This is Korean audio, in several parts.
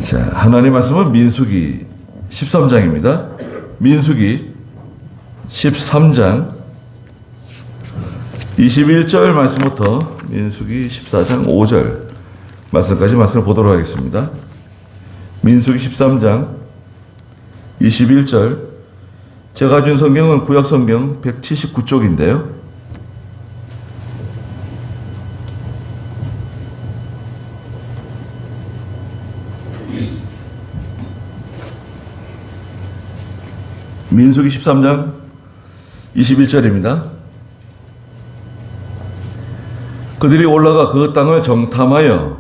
자, 하나님 말씀은 민수기 13장입니다. 민수기 13장 21절 말씀부터 민수기 14장 5절 말씀까지 말씀을 보도록 하겠습니다. 민수기 13장 21절. 제가 준 성경은 구약성경 179쪽인데요. 민수기 13장 21절입니다. 그들이 올라가 그 땅을 정탐하여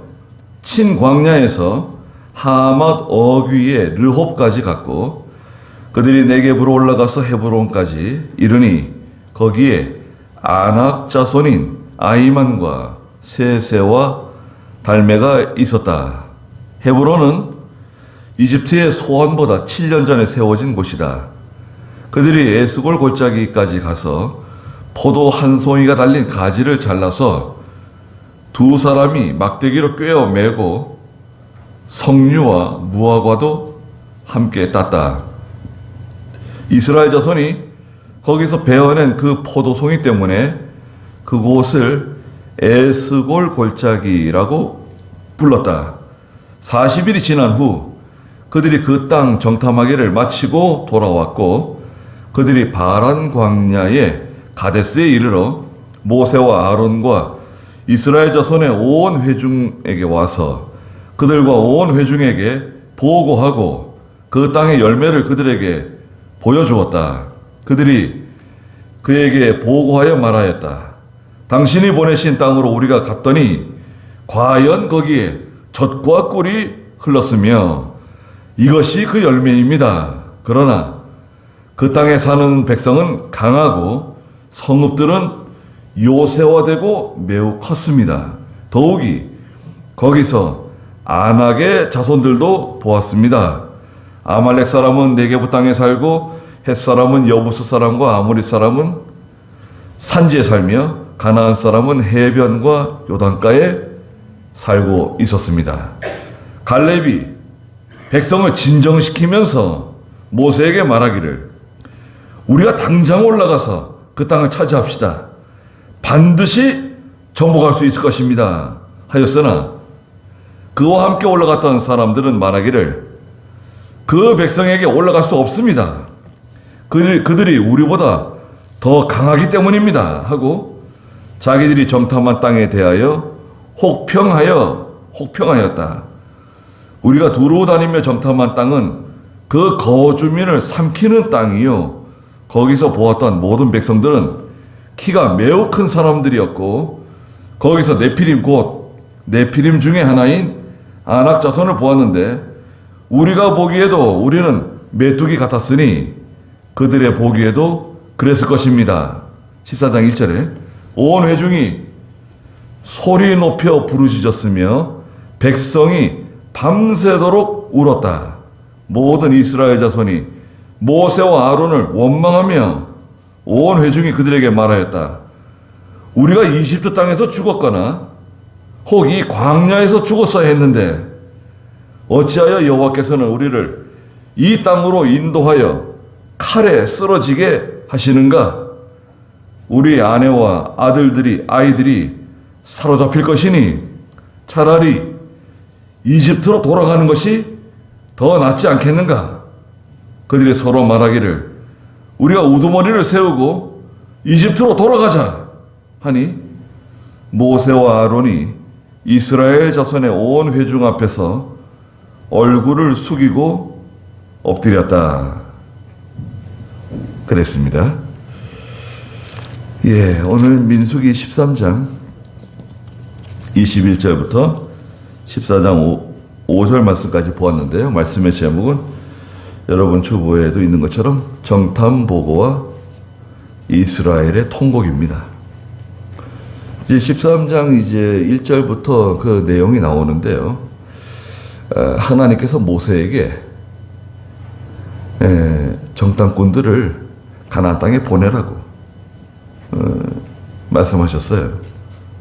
친광야에서 하맛 어귀의 르홉까지 갔고 그들이 네겝으로 올라가서 헤브론까지 이르니 거기에 아낙 자손인 아히만과 세세와 달메가 있었다. 헤브론은 이집트의 소환보다 7년 전에 세워진 곳이다. 그들이 에스골 골짜기까지 가서 포도 한 송이가 달린 가지를 잘라서 두 사람이 막대기로 꿰어 매고 석류와 무화과도 함께 땄다. 이스라엘 자손이 거기서 베어낸 그 포도송이 때문에 그곳을 에스골 골짜기라고 불렀다. 40일이 지난 후 그들이 그 땅 정탐하기를 마치고 돌아왔고 그들이 바란 광야의 가데스에 이르러 모세와 아론과 이스라엘 자손의 온 회중에게 와서 그들과 온 회중에게 보고하고 그 땅의 열매를 그들에게 보여주었다. 그들이 그에게 보고하여 말하였다. 당신이 보내신 땅으로 우리가 갔더니 과연 거기에 젖과 꿀이 흘렀으며 이것이 그 열매입니다. 그러나 그 땅에 사는 백성은 강하고 성읍들은 요새화되고 매우 컸습니다. 더욱이 거기서 아낙의 자손들도 보았습니다. 아말렉 사람은 네게부 땅에 살고 헷 사람은 여부스 사람과 아모리 사람은 산지에 살며 가나안 사람은 해변과 요단가에 살고 있었습니다. 갈렙이 백성을 진정시키면서 모세에게 말하기를 우리가 당장 올라가서 그 땅을 차지합시다. 반드시 정복할 수 있을 것입니다. 하였으나 그와 함께 올라갔던 사람들은 말하기를 그 백성에게 올라갈 수 없습니다. 그들이 우리보다 더 강하기 때문입니다. 하고 자기들이 정탐한 땅에 대하여 혹평하였다. 우리가 두루 다니며 정탐한 땅은 그 거주민을 삼키는 땅이요. 거기서 보았던 모든 백성들은 키가 매우 큰 사람들이었고 거기서 네피림 곧 네피림 중에 하나인 아낙 자손을 보았는데 우리가 보기에도 우리는 메뚜기 같았으니 그들의 보기에도 그랬을 것입니다. 14장 1절에 온 회중이 소리 높여 부르짖었으며 백성이 밤새도록 울었다. 모든 이스라엘 자손이 모세와 아론을 원망하며 온 회중이 그들에게 말하였다. 우리가 이집트 땅에서 죽었거나 혹 이 광야에서 죽었어야 했는데 어찌하여 여호와께서는 우리를 이 땅으로 인도하여 칼에 쓰러지게 하시는가? 우리 아내와 아이들이 사로잡힐 것이니 차라리 이집트로 돌아가는 것이 더 낫지 않겠는가? 그들이 서로 말하기를 우리가 우두머리를 세우고 이집트로 돌아가자 하니 모세와 아론이 이스라엘 자손의 온 회중 앞에서 얼굴을 숙이고 엎드렸다. 그랬습니다. 오늘 민수기 13장 21절부터 14장 5절 말씀까지 보았는데요. 말씀의 제목은 여러분 주보에도 있는 것처럼 정탐보고와 이스라엘의 통곡입니다. 이제 13장 이제 1절부터 그 내용이 나오는데요. 하나님께서 모세에게 정탐꾼들을 가나안 땅에 보내라고 말씀하셨어요.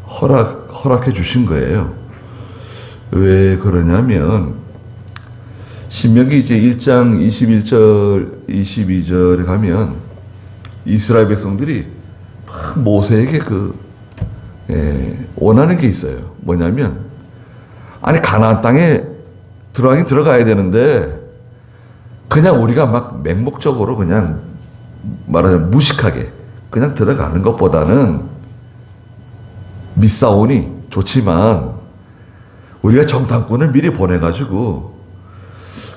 허락해 주신 거예요. 왜 그러냐면 신명기 이제 1장 21절, 22절에 가면 이스라엘 백성들이 막 모세에게 원하는 게 있어요. 뭐냐면, 아니, 가나안 땅에 들어가긴 들어가야 되는데, 그냥 우리가 막 맹목적으로 그냥 말하자면 무식하게 그냥 들어가는 것보다는 미싸우니 좋지만, 우리가 정탐꾼을 미리 보내가지고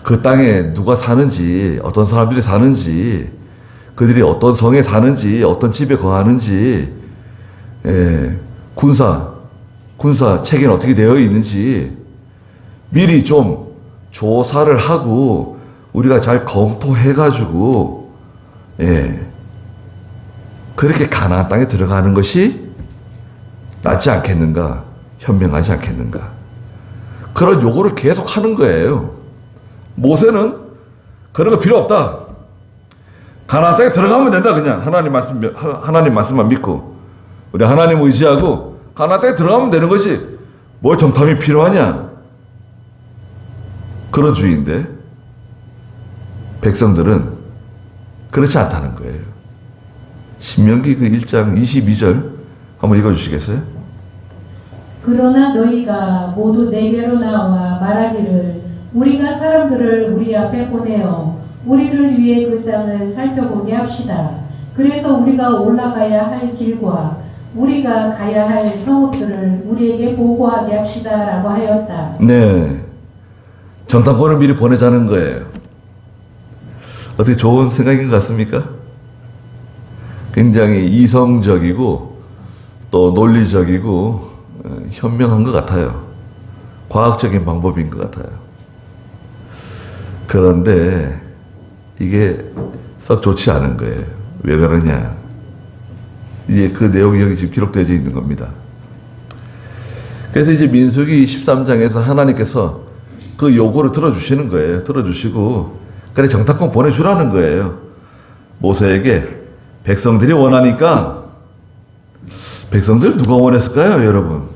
그 땅에 누가 사는지, 어떤 사람들이 사는지, 그들이 어떤 성에 사는지, 어떤 집에 거하는지, 군사 체계는 어떻게 되어 있는지 미리 좀 조사를 하고 우리가 잘 검토해가지고, 그렇게 가나안 땅에 들어가는 것이 낫지 않겠는가, 현명하지 않겠는가, 그런 요구를 계속 하는 거예요. 모세는 그런 거 필요 없다. 가나안 땅에 들어가면 된다. 그냥 하나님 말씀만 믿고 우리 하나님 의지하고 가나안 땅에 들어가면 되는 것이 뭘 정탐이 필요하냐, 그런 주의인데 백성들은 그렇지 않다는 거예요. 신명기 1장 22절 한번 읽어주시겠어요? 그러나 너희가 모두 내게로 나와 말하기를 우리가 사람들을 우리 앞에 보내어 우리를 위해 그 땅을 살펴보게 합시다. 그래서 우리가 올라가야 할 길과 우리가 가야 할 성읍들을 우리에게 보고하게 합시다 라고 하였다. 네, 정탐꾼을 미리 보내자는 거예요. 어떻게 좋은 생각인 것 같습니까? 굉장히 이성적이고 또 논리적이고 현명한 것 같아요. 과학적인 방법인 것 같아요. 그런데 이게 썩 좋지 않은 거예요. 왜 그러냐? 이제 그 내용이 여기 지금 기록되어 있는 겁니다. 그래서 이제 민수기 13장에서 하나님께서 그 요구를 들어주시는 거예요. 들어주시고, 그래, 정탐꾼 보내주라는 거예요. 모세에게. 백성들이 원하니까. 백성들 누가 원했을까요, 여러분?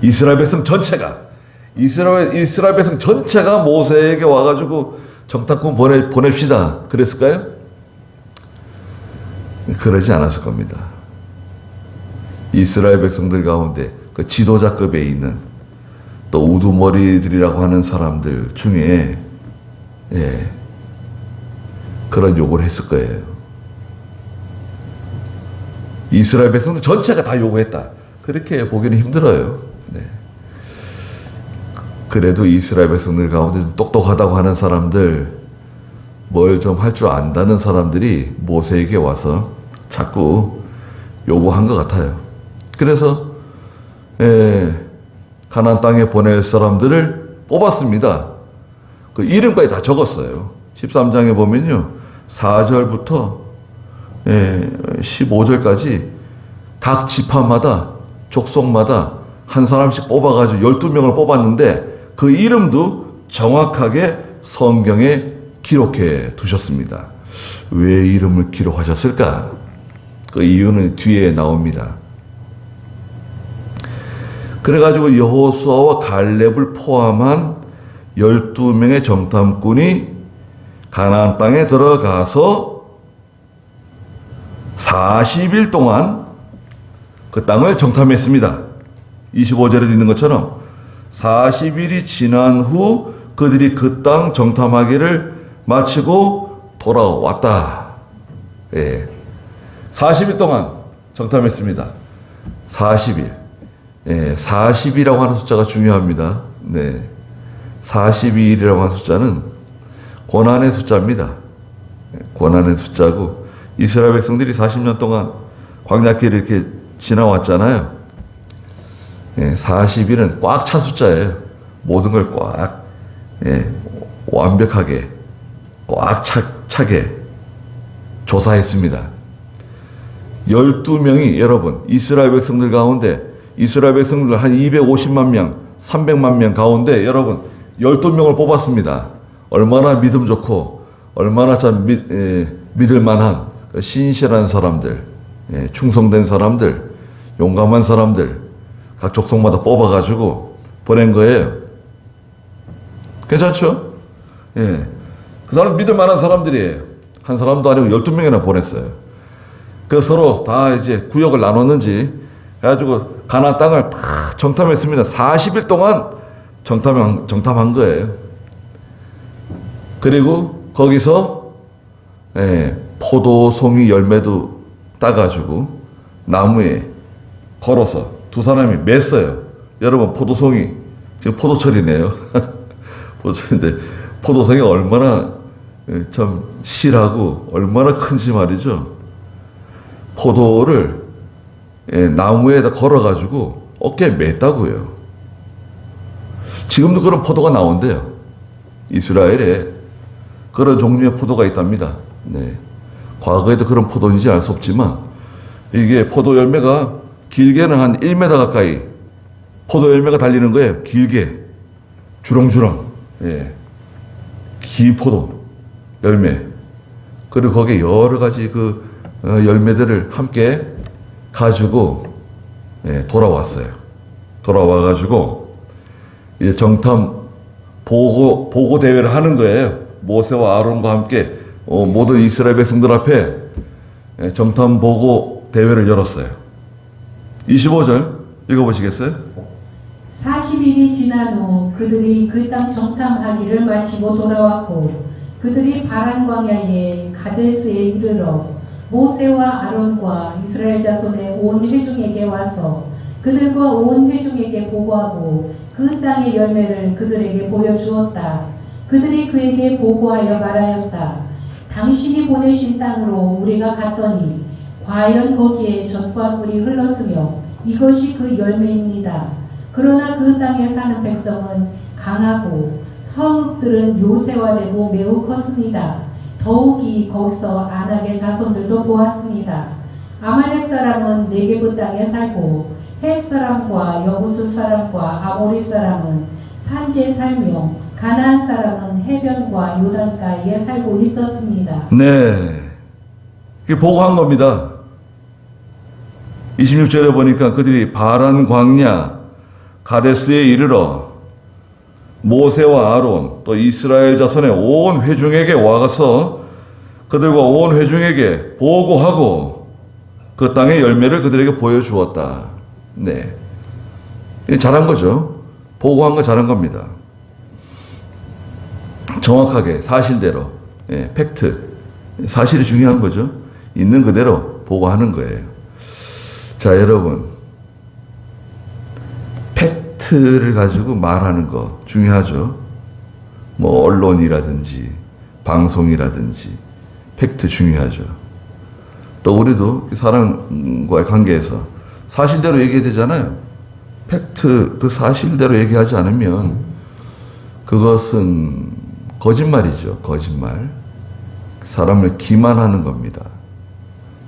이스라엘 백성 전체가, 이스라엘 백성 전체가 모세에게 와가지고 정탐꾼 보냅시다 그랬을까요? 그러지 않았을 겁니다. 이스라엘 백성들 가운데 그 지도자급에 있는 또 우두머리들이라고 하는 사람들 중에 그런 요구를 했을 거예요. 이스라엘 백성들 전체가 다 요구했다, 그렇게 보기는 힘들어요. 네. 그래도 이스라엘 백성들 가운데 좀 똑똑하다고 하는 사람들, 뭘 좀 할 줄 안다는 사람들이 모세에게 와서 자꾸 요구한 것 같아요. 그래서 가나안 땅에 보낼 사람들을 뽑았습니다. 그 이름까지 다 적었어요. 13장에 보면요, 4절부터 15절까지 각 지파마다, 족속마다 한 사람씩 뽑아가지고 12명을 뽑았는데 그 이름도 정확하게 성경에 기록해 두셨습니다. 왜 이름을 기록하셨을까? 그 이유는 뒤에 나옵니다. 그래가지고 여호수아와 갈렙을 포함한 12명의 정탐꾼이 가나안 땅에 들어가서 40일 동안 그 땅을 정탐했습니다. 25절에 있는 것처럼 40일이 지난 후 그들이 그 땅 정탐하기를 마치고 돌아왔다. 40일 동안 정탐했습니다. 40일. 40이라고 하는 숫자가 중요합니다. 네. 42일이라고 하는 숫자는 고난의 숫자입니다. 고난의 숫자고, 이스라엘 백성들이 40년 동안 광야길을 이렇게 지나왔잖아요. 40일은 꽉 찬 숫자예요. 모든 걸 꽉, 완벽하게, 꽉 차게 조사했습니다. 12명이, 여러분, 이스라엘 백성들 가운데, 이스라엘 백성들 한 250만 명, 300만 명 가운데 여러분 12명을 뽑았습니다. 얼마나 믿음 좋고 얼마나 참 믿을 만한 신실한 사람들, 충성된 사람들, 용감한 사람들 각 족속마다 뽑아가지고 보낸 거예요. 괜찮죠? 예. 그 사람 믿을 만한 사람들이에요. 한 사람도 아니고 12명이나 보냈어요. 그래서 서로 다 이제 구역을 나눴는지 해가지고 가나안 땅을 다 정탐했습니다. 40일 동안 정탐한 거예요. 그리고 거기서 포도송이 열매도 따가지고 나무에 걸어서 두 사람이 맸어요. 여러분, 포도송이 지금 포도철이네요. 포도철인데 포도송이 얼마나 참 실하고 얼마나 큰지 말이죠. 포도를 나무에다 걸어가지고 어깨에 맸다고요. 지금도 그런 포도가 나온대요. 이스라엘에 그런 종류의 포도가 있답니다. 네. 과거에도 그런 포도인지 알 수 없지만 이게 포도 열매가 길게는 한 1m 가까이 포도 열매가 달리는 거예요. 길게 주렁주렁. 예. 긴 포도 열매. 그리고 거기에 여러 가지 그 열매들을 함께 가지고 돌아왔어요. 돌아와가지고 이제 정탐 보고 대회를 하는 거예요. 모세와 아론과 함께 모든 이스라엘 백성들 앞에 정탐 보고 대회를 열었어요. 25절 읽어보시겠어요? 40일이 지난 후 그들이 그 땅 정탐하기를 마치고 돌아왔고 그들이 바란 광야에 가데스에 이르러 모세와 아론과 이스라엘 자손의 온 회중에게 와서 그들과 온 회중에게 보고하고 그 땅의 열매를 그들에게 보여주었다. 그들이 그에게 보고하여 말하였다. 당신이 보내신 땅으로 우리가 갔더니 과연 거기에 젖과 꿀이 흘렀으며 이것이 그 열매입니다. 그러나 그 땅에 사는 백성은 강하고 성읍들은 요새화되고 매우 컸습니다. 더욱이 거기서 아낙의 자손들도 보았습니다. 아말렉 사람은 네게브 땅에 살고 헷 사람과 여부수 사람과 아모리 사람은 산지에 살며 가나안 사람은 해변과 요단가에 살고 있었습니다. 네. 이게 보고한 겁니다. 26절에 보니까 그들이 바란 광야 가데스에 이르러 모세와 아론 또 이스라엘 자손의 온 회중에게 와가서 그들과 온 회중에게 보고하고 그 땅의 열매를 그들에게 보여주었다. 네. 잘한 거죠. 보고한 거 잘한 겁니다. 정확하게 사실대로 팩트 사실이 중요한 거죠. 있는 그대로 보고하는 거예요. 자, 여러분, 팩트를 가지고 말하는 거 중요하죠. 뭐 언론이라든지 방송이라든지 팩트 중요하죠. 또 우리도 사람과의 관계에서 사실대로 얘기해야 되잖아요. 팩트, 그 사실대로 얘기하지 않으면 그것은 거짓말이죠. 거짓말. 사람을 기만하는 겁니다.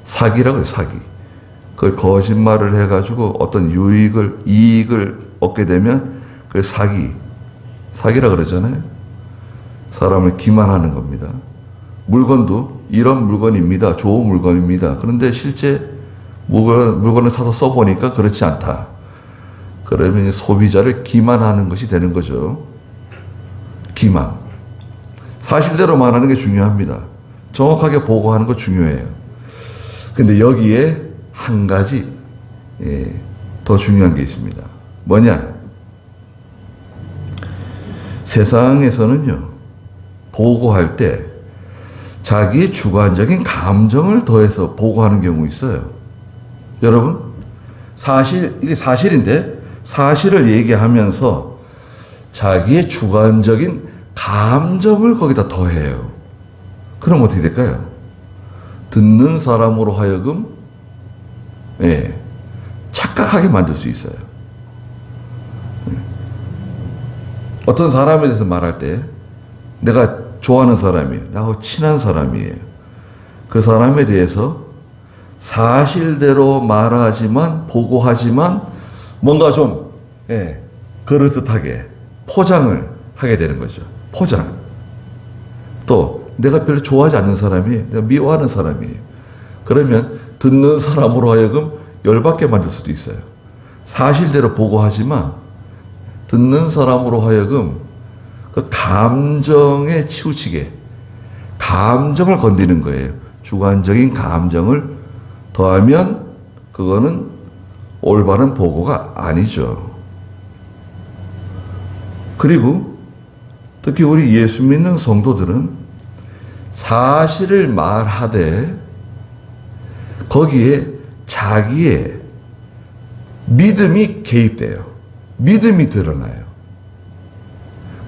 사기라고요, 사기. 그걸 거짓말을 해가지고 어떤 이익을 얻게 되면 그걸 사기라 그러잖아요. 사람을 기만하는 겁니다. 물건도 이런 물건입니다. 좋은 물건입니다. 그런데 실제 물건을 사서 써보니까 그렇지 않다. 그러면 소비자를 기만하는 것이 되는 거죠. 기만. 사실대로 말하는 게 중요합니다. 정확하게 보고하는 거 중요해요. 근데 여기에 한 가지 더 중요한 게 있습니다. 뭐냐? 세상에서는요, 보고할 때 자기의 주관적인 감정을 더해서 보고하는 경우 있어요. 여러분, 이게 사실인데 사실을 얘기하면서 자기의 주관적인 감정을 거기다 더해요. 그럼 어떻게 될까요? 듣는 사람으로 하여금 착각하게 만들 수 있어요. 어떤 사람에 대해서 말할 때 내가 좋아하는 사람이에요. 나하고 친한 사람이에요. 그 사람에 대해서 사실대로 말하지만 보고하지만 뭔가 좀 그럴듯하게 포장을 하게 되는 거죠. 포장. 또 내가 별로 좋아하지 않는 사람이 내가 미워하는 사람이에요. 그러면 듣는 사람으로 하여금 열받게 만들 수도 있어요. 사실대로 보고하지만 듣는 사람으로 하여금 그 감정에 치우치게 감정을 건드리는 거예요. 주관적인 감정을 더하면 그거는 올바른 보고가 아니죠. 그리고 특히 우리 예수 믿는 성도들은 사실을 말하되 거기에 자기의 믿음이 개입돼요. 믿음이 드러나요.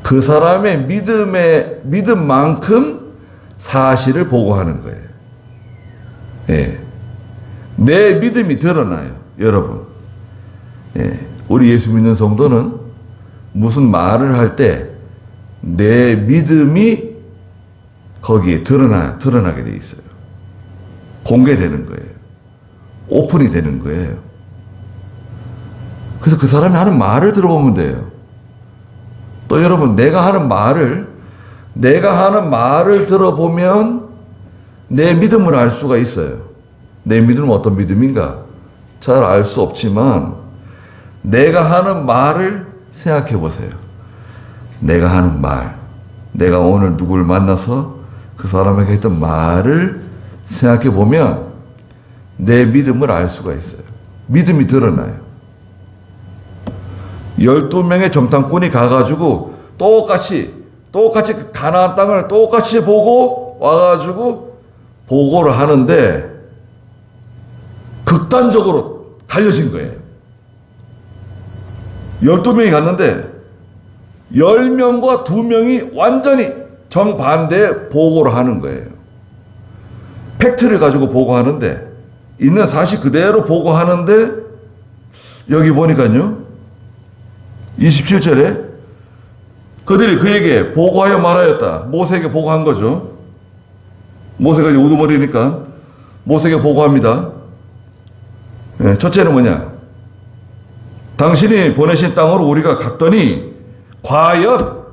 그 사람의 믿음만큼 사실을 보고하는 거예요. 예. 내 믿음이 드러나요, 여러분. 예. 우리 예수 믿는 성도는 무슨 말을 할 때 내 믿음이 거기에 드러나게 돼 있어요. 공개되는 거예요. 오픈이 되는 거예요. 그래서 그 사람이 하는 말을 들어보면 돼요. 또 여러분, 내가 하는 말을 들어보면 내 믿음을 알 수가 있어요. 내 믿음은 어떤 믿음인가? 잘 알 수 없지만 내가 하는 말을 생각해 보세요. 내가 하는 말, 내가 오늘 누구를 만나서 그 사람에게 했던 말을 생각해 보면 내 믿음을 알 수가 있어요. 믿음이 드러나요. 12명의 정탐꾼이 가가지고 똑같이 그 가나안 땅을 똑같이 보고 와가지고 보고를 하는데 극단적으로 갈려진 거예요. 12명이 갔는데 10명과 2명이 완전히 정반대의 보고를 하는 거예요. 팩트를 가지고 보고하는데, 있는 사실 그대로 보고하는데, 여기 보니까요, 27절에 그들이 그에게 보고하여 말하였다. 모세에게 보고한 거죠. 모세가 이제 우두머리니까 모세에게 보고합니다. 네, 첫째는 뭐냐? 당신이 보내신 땅으로 우리가 갔더니 과연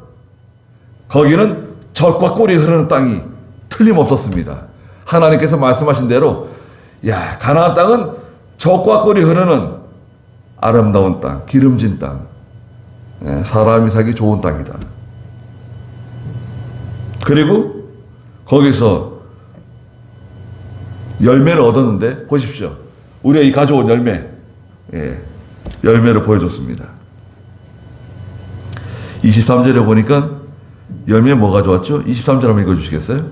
거기는 젖과 꿀이 흐르는 땅이 틀림없었습니다. 하나님께서 말씀하신 대로 가나안 땅은 젖과 꿀이 흐르는 아름다운 땅, 기름진 땅, 사람이 살기 좋은 땅이다. 그리고 거기서 열매를 얻었는데 보십시오. 우리가 이 가져온 열매, 열매를 보여줬습니다. 23절에 보니까 열매 뭐 가져왔죠? 23절 한번 읽어주시겠어요?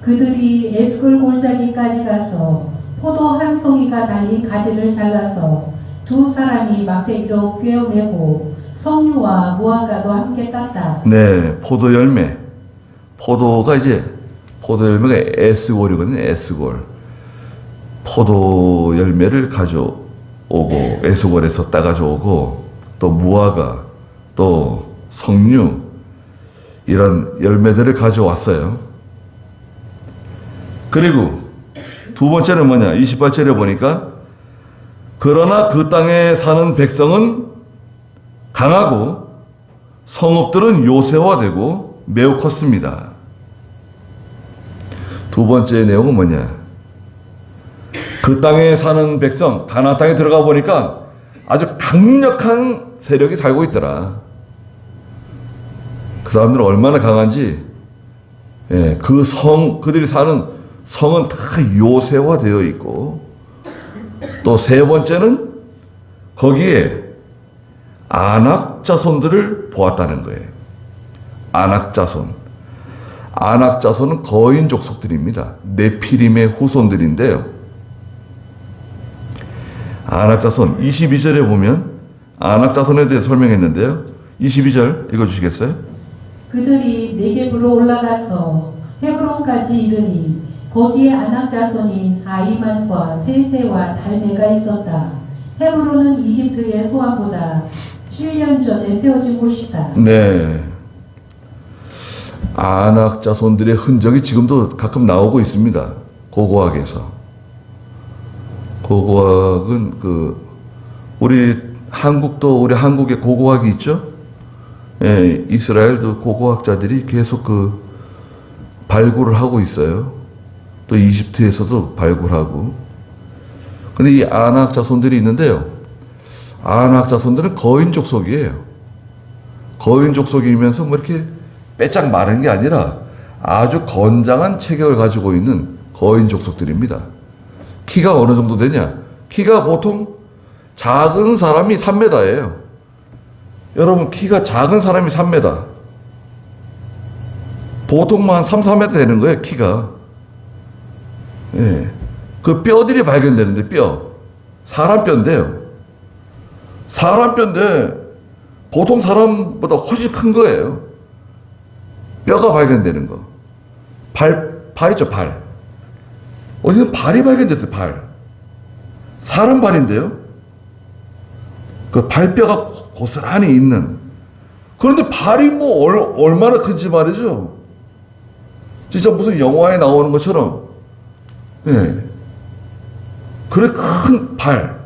그들이 에스골 골짜기까지 가서 포도 한 송이가 달린 가지를 잘라서 두 사람이 막대기로 꿰어매고 석류와 무화과도 함께 땄다. 네, 포도 열매. 포도 열매가 에스골이거든요. 에스골. 포도 열매를 가져오고 에스골에서 따가져오고 또 무화과 또 석류 이런 열매들을 가져왔어요. 그리고 두 번째는 뭐냐? 28절에 보니까 그러나 그 땅에 사는 백성은 강하고 성읍들은 요새화되고 매우 컸습니다. 두 번째 내용은 뭐냐? 그 땅에 사는 백성, 가나안 땅에 들어가 보니까 아주 강력한 세력이 살고 있더라. 그 사람들은 얼마나 강한지, 그들이 사는 성은 다 요새화되어 있고, 또 세 번째는 거기에 아낙 자손들을 보았다는 거예요. 아낙 자손. 아낙 자손은 거인 족속들입니다. 네피림의 후손들인데요. 아낙 자손 22절에 보면 아낙 자손에 대해 설명했는데요. 22절 읽어주시겠어요? 그들이 네겝으로 올라가서 헤브론까지 이르니 거기에 아낙 자손인 아이만과 세세와 달메가 있었다. 헤브론은 이집트의 소환보다 7년 전에 세워진 곳이다. 네. 아낙 자손들의 흔적이 지금도 가끔 나오고 있습니다. 고고학에서. 고고학은 우리 한국에 고고학이 있죠? 이스라엘도 고고학자들이 계속 발굴을 하고 있어요. 또 이집트에서도 발굴하고. 근데 이 아낙 자손들이 있는데요. 아낙 자손들은 거인 족속이에요. 거인 족속이면서 뭐 이렇게 빼짝 마른 게 아니라 아주 건장한 체격을 가지고 있는 거인 족속들입니다. 키가 어느 정도 되냐? 키가 보통 작은 사람이 3m예요. 여러분, 키가 작은 사람이 3m. 보통만 3, 4m 되는 거예요, 키가. 예. 그 뼈들이 발견되는데, 뼈. 사람 뼈인데요. 사람 뼈인데, 보통 사람보다 훨씬 큰 거예요. 뼈가 발견되는 거. 발 있죠, 발. 어디서 발이 발견됐어요, 발. 사람 발인데요. 그 발뼈가 고스란히 있는. 그런데 발이 뭐 얼마나 큰지 말이죠. 진짜 무슨 영화에 나오는 것처럼. 예. 그래, 큰 발.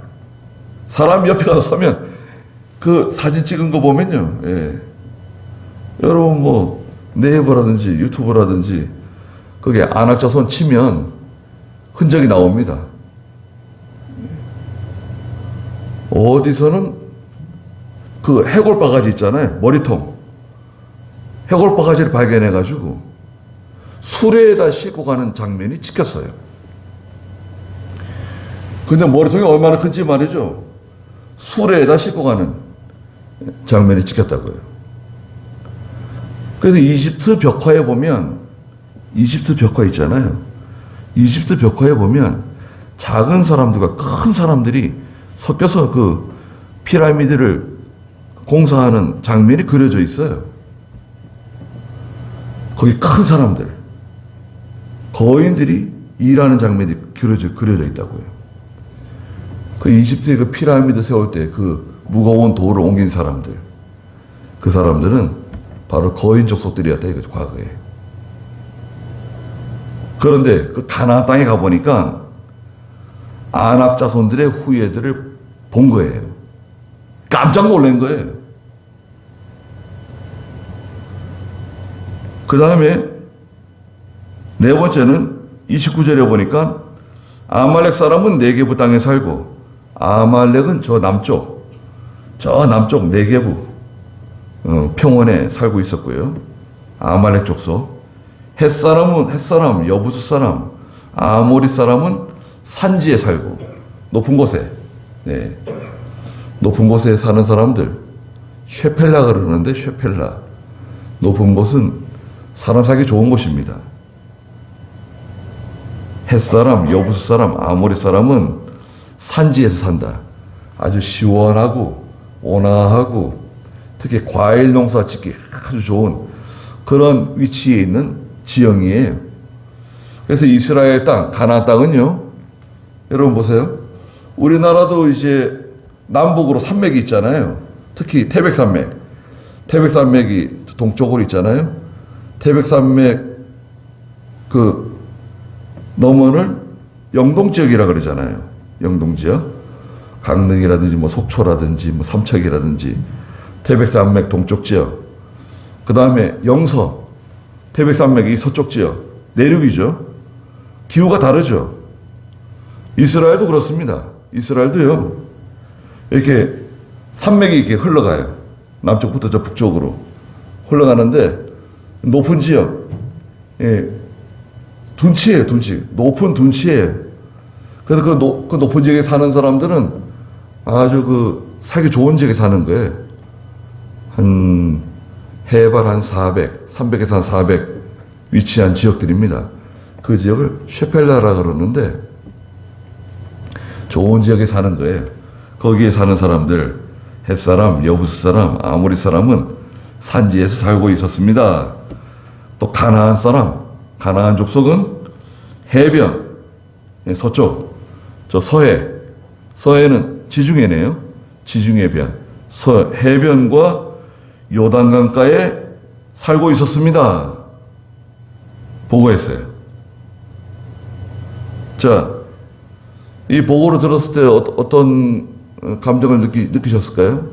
사람 옆에 가서 서면 그 사진 찍은 거 보면요. 예. 여러분 뭐 네이버라든지 유튜브라든지 거기에 안악자손 치면 흔적이 나옵니다. 어디서는 그 해골 바가지 있잖아요. 머리통. 해골 바가지를 발견해가지고 수레에다 싣고 가는 장면이 찍혔어요. 근데 머리통이 얼마나 큰지 말이죠. 수레에다 싣고 가는 장면이 찍혔다고요. 그래서 이집트 벽화에 보면, 이집트 벽화 있잖아요. 이집트 벽화에 보면 작은 사람들과 큰 사람들이 섞여서 그 피라미드를 공사하는 장면이 그려져 있어요. 거기 큰 사람들, 거인들이 일하는 장면이 그려져 있다고요. 그 이집트의 그 피라미드 세울 때 그 무거운 돌을 옮긴 사람들, 그 사람들은 바로 거인 족속들이었다 이거죠, 과거에. 그런데 그 가나안 땅에 가보니까 아낙 자손들의 후예들을 본 거예요. 깜짝 놀란 거예요. 그 다음에 네 번째는 29절에 보니까 아말렉 사람은 네게부 땅에 살고, 아말렉은 저 남쪽 네게부 평원에 살고 있었고요. 아말렉 족속. 햇사람, 여부수 사람, 아모리 사람은 산지에 살고, 높은 곳에, 네. 높은 곳에 사는 사람들, 쉐펠라 그러는데, 쉐펠라. 높은 곳은 사람 살기 좋은 곳입니다. 햇사람, 여부수 사람, 아모리 사람은 산지에서 산다. 아주 시원하고, 온화하고, 특히 과일 농사 짓기 아주 좋은 그런 위치에 있는 지형이에요. 그래서 이스라엘 땅, 가나안 땅은요, 여러분 보세요. 우리나라도 이제 남북으로 산맥이 있잖아요. 특히 태백산맥. 태백산맥이 동쪽으로 있잖아요. 태백산맥 그 너머를 영동지역이라 그러잖아요. 영동지역. 강릉이라든지 뭐 속초라든지 뭐 삼척이라든지 태백산맥 동쪽 지역. 그 다음에 영서. 태백산맥이 서쪽 지역. 내륙이죠. 기후가 다르죠. 이스라엘도 그렇습니다. 이스라엘도요. 이렇게 산맥이 이렇게 흘러가요. 남쪽부터 저 북쪽으로 흘러가는데 높은 지역. 예. 둔치예요, 둔치. 높은 둔치예요. 그래서 그 높은 지역에 사는 사람들은 아주 그 살기 좋은 지역에 사는 거예요. 해발 한 400, 300에서 한 400 위치한 지역들입니다. 그 지역을 쉐펠라라 그러는데 좋은 지역에 사는 거예요. 거기에 사는 사람들, 햇사람, 여부스 사람, 아모리 사람은 산지에서 살고 있었습니다. 또 가나안 사람, 가나안 족속은 해변, 서쪽, 저 서해는 지중해네요. 지중해변, 해변과 요단강가에 살고 있었습니다. 보고했어요. 자, 이 보고를 들었을 때 어떤 감정을 느끼셨을까요?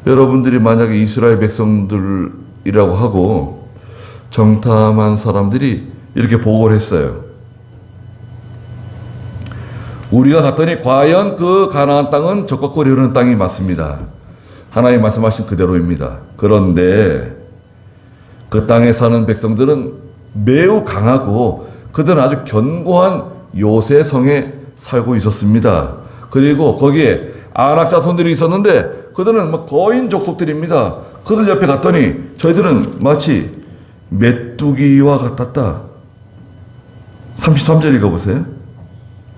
여러분들이 만약에 이스라엘 백성들이라고 하고 정탐한 사람들이 이렇게 보고를 했어요. 우리가 갔더니 과연 그 가나안 땅은 적과 꿀이 흐르는 땅이 맞습니다. 하나님 말씀하신 그대로입니다. 그런데 그 땅에 사는 백성들은 매우 강하고 그들은 아주 견고한 요새성에 살고 있었습니다. 그리고 거기에 아낙 자손들이 있었는데 그들은 뭐 거인 족속들입니다. 그들 옆에 갔더니 저희들은 마치 메뚜기와 같았다. 33절 읽어보세요.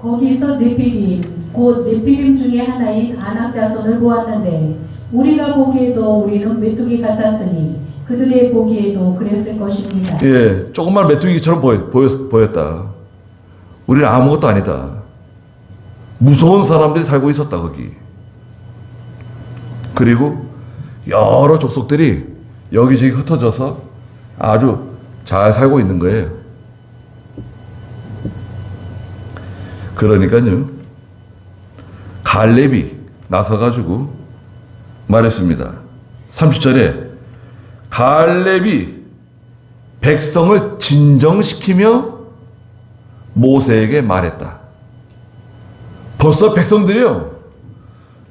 거기서 네피림, 곧 네피림 중에 하나인 아낙 자손을 보았는데 우리가 보기에도 우리는 메뚜기 같았으니 그들의 보기에도 그랬을 것입니다. 예, 조금만 메뚜기처럼 보였다. 우리는 아무것도 아니다. 무서운 사람들이 살고 있었다 거기. 그리고 여러 족속들이 여기저기 흩어져서 아주 잘 살고 있는 거예요. 그러니까요, 갈렙이 나서가지고 말했습니다. 30절에 갈렙이 백성을 진정시키며 모세에게 말했다. 벌써 백성들이요,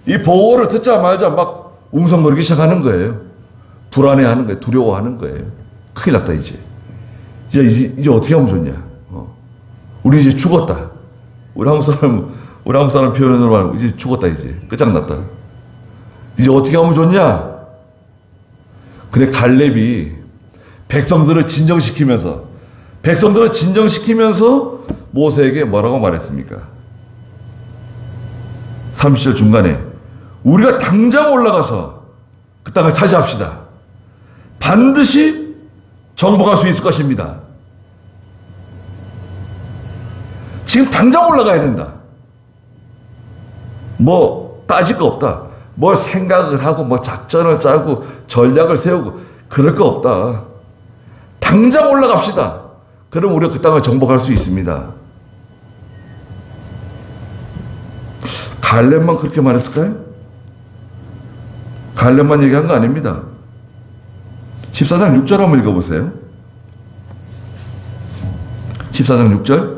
이 보고를 듣자마자 막 웅성거리기 시작하는 거예요. 불안해하는 거예요. 두려워하는 거예요. 큰일 났다 이제 어떻게 하면 좋냐. 우리 이제 죽었다. 우리 한국 사람 표현으로 말하면 이제 죽었다. 이제 끝장났다. 이제 어떻게 하면 좋냐. 그래 갈렙이 백성들을 진정시키면서 모세에게 뭐라고 말했습니까? 30절 중간에 우리가 당장 올라가서 그 땅을 차지합시다. 반드시 정복할 수 있을 것입니다. 지금 당장 올라가야 된다. 뭐 따질 거 없다. 뭘 생각을 하고 뭐 작전을 짜고 전략을 세우고 그럴 거 없다. 당장 올라갑시다. 그럼 우리가 그 땅을 정복할 수 있습니다. 갈렙만 그렇게 말했을까요? 갈렙만 얘기한 거 아닙니다. 14장 6절 한번 읽어보세요. 14장 6절.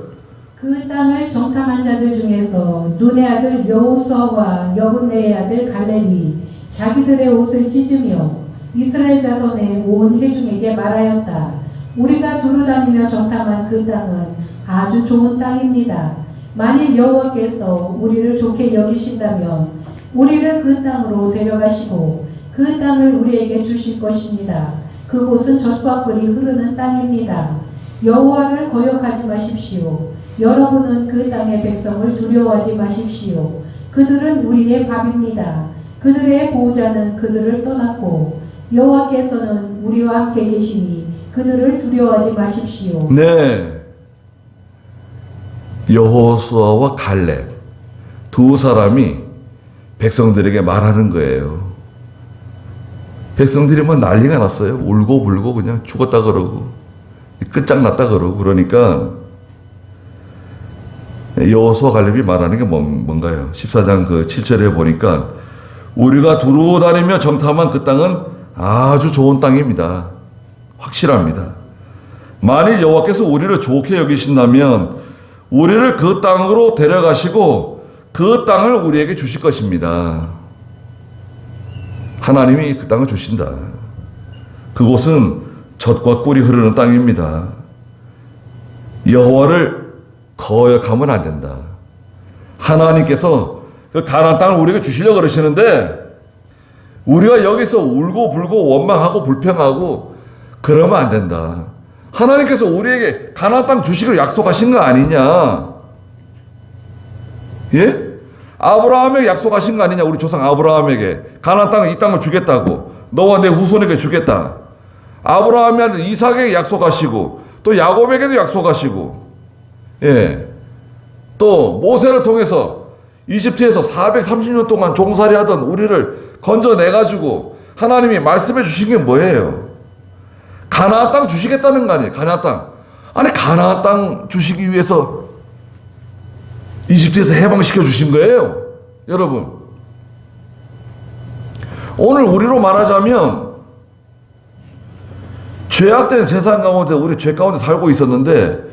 그 땅을 정탐한 자들 중에서 눈의 아들 여호수아와 여분네의 아들 갈렙이 자기들의 옷을 찢으며 이스라엘 자손의 온 회중에게 말하였다. 우리가 두루 다니며 정탐한 그 땅은 아주 좋은 땅입니다. 만일 여호와께서 우리를 좋게 여기신다면 우리를 그 땅으로 데려가시고 그 땅을 우리에게 주실 것입니다. 그곳은 젖과 꿀이 흐르는 땅입니다. 여호와를 거역하지 마십시오. 여러분은 그 땅의 백성을 두려워하지 마십시오. 그들은 우리의 밥입니다. 그들의 보호자는 그들을 떠났고 여호와께서는 우리와 함께 계시니 그들을 두려워하지 마십시오. 네, 여호수아와 갈렙 두 사람이 백성들에게 말하는 거예요. 백성들이 뭐 난리가 났어요. 울고 불고 그냥 죽었다 그러고 끝장났다 그러고. 그러니까 여호수아 갈렙이 말하는 게 뭔가요? 14장 그 7절에 보니까 우리가 두루 다니며 정탐한 그 땅은 아주 좋은 땅입니다. 확실합니다. 만일 여호와께서 우리를 좋게 여기신다면 우리를 그 땅으로 데려가시고 그 땅을 우리에게 주실 것입니다. 하나님이 그 땅을 주신다. 그곳은 젖과 꿀이 흐르는 땅입니다. 여호와를 거역하면 안 된다. 하나님께서 그 가나안 땅을 우리에게 주시려고 그러시는데 우리가 여기서 울고 불고 원망하고 불평하고 그러면 안 된다. 하나님께서 우리에게 가나안 땅 주시기로 약속하신 거 아니냐? 예? 아브라함에게 약속하신 거 아니냐? 우리 조상 아브라함에게 가나안 땅을 이 땅을 주겠다고 너와 내 후손에게 주겠다. 아브라함의 아들 이삭에게 약속하시고 또 야곱에게도 약속하시고, 예, 또 모세를 통해서 이집트에서 430년 동안 종살이하던 우리를 건져내가지고 하나님이 말씀해 주신 게 뭐예요? 가나안 땅 주시겠다는 거 아니에요? 가나안 땅. 아니 가나안 땅 주시기 위해서 이집트에서 해방시켜 주신 거예요. 여러분, 오늘 우리로 말하자면 죄악된 세상 가운데 우리 죄 가운데 살고 있었는데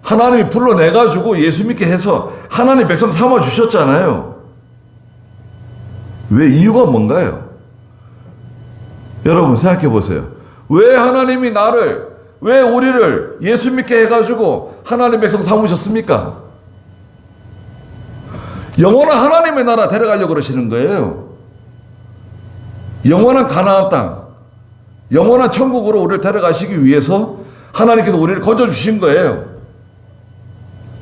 하나님이 불러내가지고 예수 믿게 해서 하나님 백성 삼아 주셨잖아요. 왜? 이유가 뭔가요? 여러분 생각해 보세요. 왜 하나님이 왜 우리를 예수 믿게 해가지고 하나님 백성 삼으셨습니까? 영원한 하나님의 나라 데려가려고 그러시는 거예요. 영원한 가나안 땅, 영원한 천국으로 우리를 데려가시기 위해서 하나님께서 우리를 건져주신 거예요.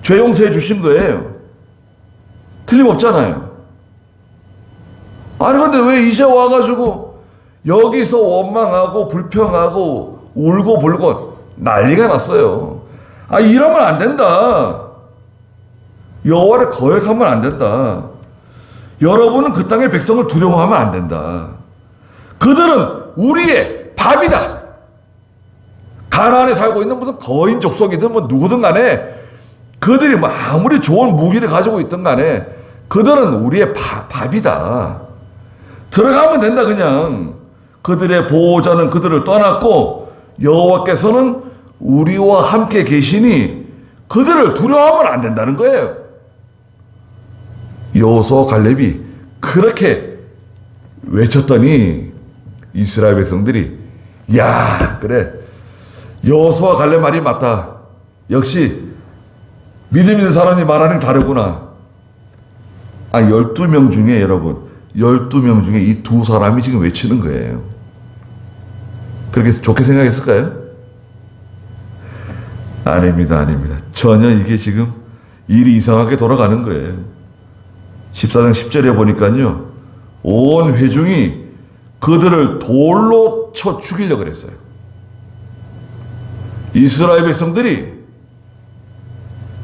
죄 용서해 주신 거예요. 틀림없잖아요. 아니 근데 왜 이제 와가지고 여기서 원망하고 불평하고 울고 불고 난리가 났어요. 아, 이러면 안 된다. 여호와를 거역하면 안 된다. 여러분은 그 땅의 백성을 두려워하면 안 된다. 그들은 우리의 밥이다. 가나안에 살고 있는 무슨 거인 족속이든 뭐 누구든 간에 그들이 뭐 아무리 좋은 무기를 가지고 있든 간에 그들은 우리의 밥이다. 들어가면 된다. 그냥 그들의 보호자는 그들을 떠났고 여호와께서는 우리와 함께 계시니 그들을 두려워하면 안 된다는 거예요. 여호수아와 갈렙이 그렇게 외쳤더니 이스라엘 백성들이 야, 그래, 여호수아 갈렙 말이 맞다. 역시 믿음 있는 사람이 말하는 게 다르구나. 12명 중에 여러분, 12명 중에 이 두 사람이 지금 외치는 거예요. 그렇게 좋게 생각했을까요? 아닙니다. 전혀 이게 지금 일이 이상하게 돌아가는 거예요. 14장 10절에 보니까요, 온 회중이 그들을 돌로 쳐 죽이려고 그랬어요. 이스라엘 백성들이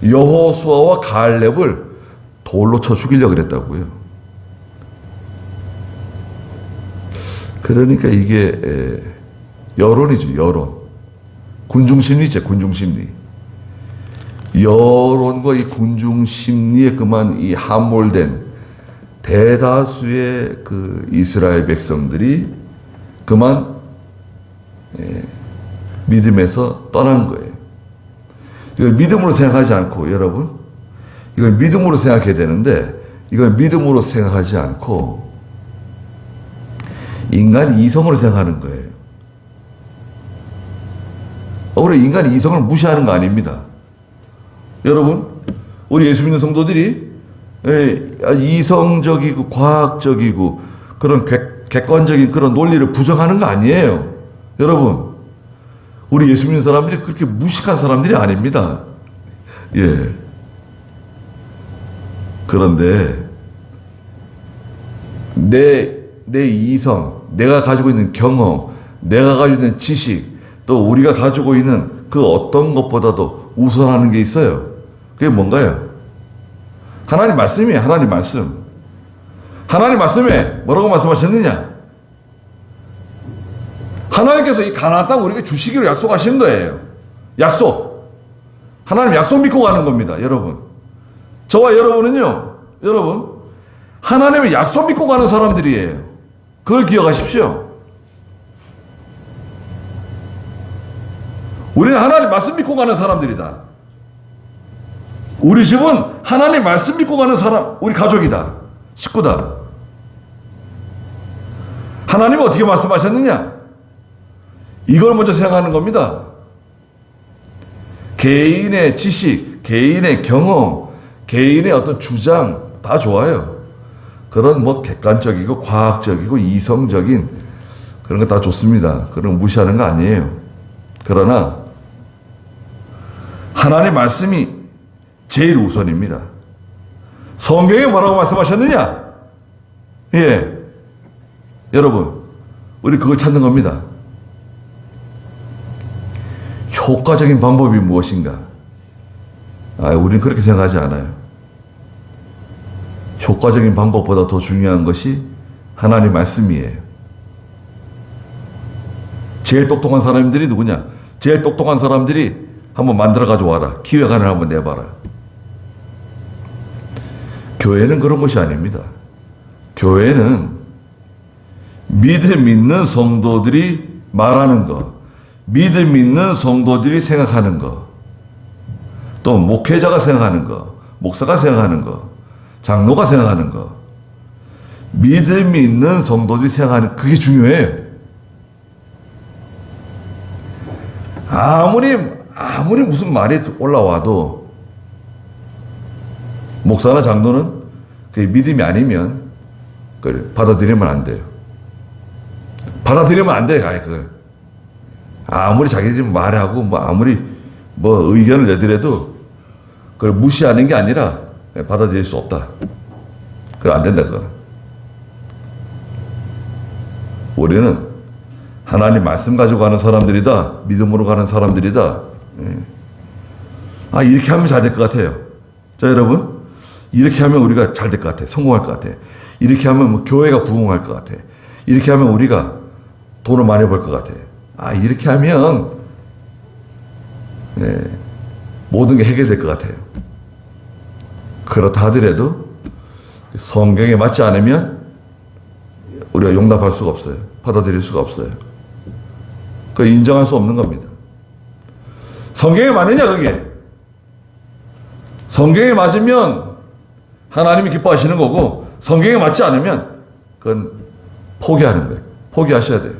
여호수아와 갈렙을 돌로 쳐 죽이려고 그랬다고요. 그러니까 이게 여론이죠. 여론. 군중심리죠. 군중심리. 여론과 이 군중심리에 그만 이 함몰된 대다수의 그 이스라엘 백성들이 그만 믿음에서 떠난 거예요. 이걸 믿음으로 생각하지 않고, 여러분, 이걸 믿음으로 생각해야 되는데 이걸 믿음으로 생각하지 않고 인간 이성으로 생각하는 거예요. 우리 인간 이성을 무시하는 거 아닙니다. 여러분, 우리 예수 믿는 성도들이 이성적이고 과학적이고 그런 객관적인 그런 논리를 부정하는 거 아니에요. 여러분, 우리 예수 믿는 사람들이 그렇게 무식한 사람들이 아닙니다. 예. 그런데 내 이성, 내가 가지고 있는 경험, 내가 가지고 있는 지식, 또 우리가 가지고 있는 그 어떤 것보다도 우선하는 게 있어요. 그게 뭔가요? 하나님 말씀이에요. 하나님 말씀. 하나님 말씀에 뭐라고 말씀하셨느냐? 하나님께서 이 가나안 땅 우리에게 주시기로 약속하신 거예요. 약속. 하나님 약속 믿고 가는 겁니다. 여러분, 저와 여러분은요, 여러분, 하나님의 약속 믿고 가는 사람들이에요. 그걸 기억하십시오. 우리는 하나님 말씀 믿고 가는 사람들이다. 우리 집은 하나님 말씀 믿고 가는 사람, 우리 가족이다. 식구다. 하나님은 어떻게 말씀하셨느냐? 이걸 먼저 생각하는 겁니다. 개인의 지식, 개인의 경험, 개인의 어떤 주장 다 좋아요. 그런 뭐 객관적이고 과학적이고 이성적인 그런 거 다 좋습니다. 그런 거 무시하는 거 아니에요. 그러나 하나님 말씀이 제일 우선입니다. 성경에 뭐라고 말씀하셨느냐? 예. 여러분, 우리 그걸 찾는 겁니다. 효과적인 방법이 무엇인가? 우리는 그렇게 생각하지 않아요. 효과적인 방법보다 더 중요한 것이 하나님 말씀이에요. 제일 똑똑한 사람들이 누구냐? 제일 똑똑한 사람들이 한번 만들어 가져와라. 기획안을 한번 내봐라. 교회는 그런 것이 아닙니다. 교회는 믿음 있는 성도들이 말하는 것, 믿음 있는 성도들이 생각하는 것, 또 목회자가 생각하는 것, 목사가 생각하는 것, 장로가 생각하는 것, 믿음 있는 성도들이 생각하는, 그게 중요해요. 아무리 무슨 말이 올라와도 목사나 장로는 그게 믿음이 아니면 그걸 받아들이면 안 돼요. 받아들이면 안 돼, 아예 그걸. 아무리 자기들이 말하고 아무리 의견을 내더라도 그걸 무시하는 게 아니라 받아들일 수 없다. 그건 안 된다, 그거는. 우리는 하나님 말씀 가지고 가는 사람들이다. 믿음으로 가는 사람들이다. 이렇게 하면 잘 될 것 같아요. 자, 여러분. 이렇게 하면 우리가 잘 될 것 같아. 성공할 것 같아. 이렇게 하면 교회가 부흥할 것 같아. 이렇게 하면 우리가 돈을 많이 벌 것 같아. 이렇게 하면 모든 게 해결될 것 같아요. 그렇다 하더라도 성경에 맞지 않으면 우리가 용납할 수가 없어요. 받아들일 수가 없어요. 그걸 인정할 수 없는 겁니다. 성경에 맞느냐 그게? 성경에 맞으면 하나님이 기뻐하시는 거고 성경에 맞지 않으면 그건 포기하는 거예요. 포기하셔야 돼요.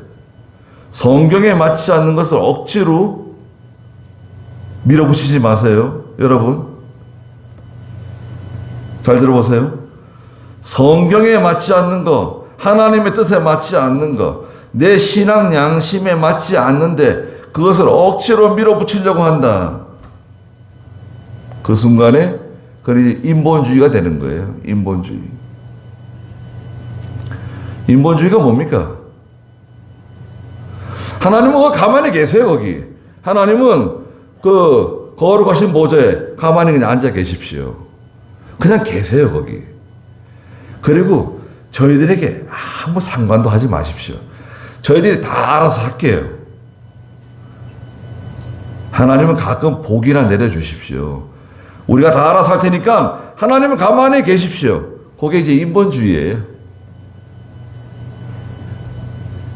성경에 맞지 않는 것을 억지로 밀어붙이지 마세요. 여러분 잘 들어보세요. 성경에 맞지 않는 거, 하나님의 뜻에 맞지 않는 거, 내 신앙 양심에 맞지 않는데 그것을 억지로 밀어붙이려고 한다. 그 순간에 그게 인본주의가 되는 거예요. 인본주의. 인본주의가 뭡니까? 하나님은 가만히 계세요, 거기. 하나님은 그 거룩하신 보좌에 가만히 그냥 앉아 계십시오. 그냥 계세요, 거기. 그리고 저희들에게 아무 상관도 하지 마십시오. 저희들이 다 알아서 할게요. 하나님은 가끔 복이나 내려주십시오. 우리가 다 알아서 할 테니까 하나님은 가만히 계십시오. 그게 이제 인본주의예요.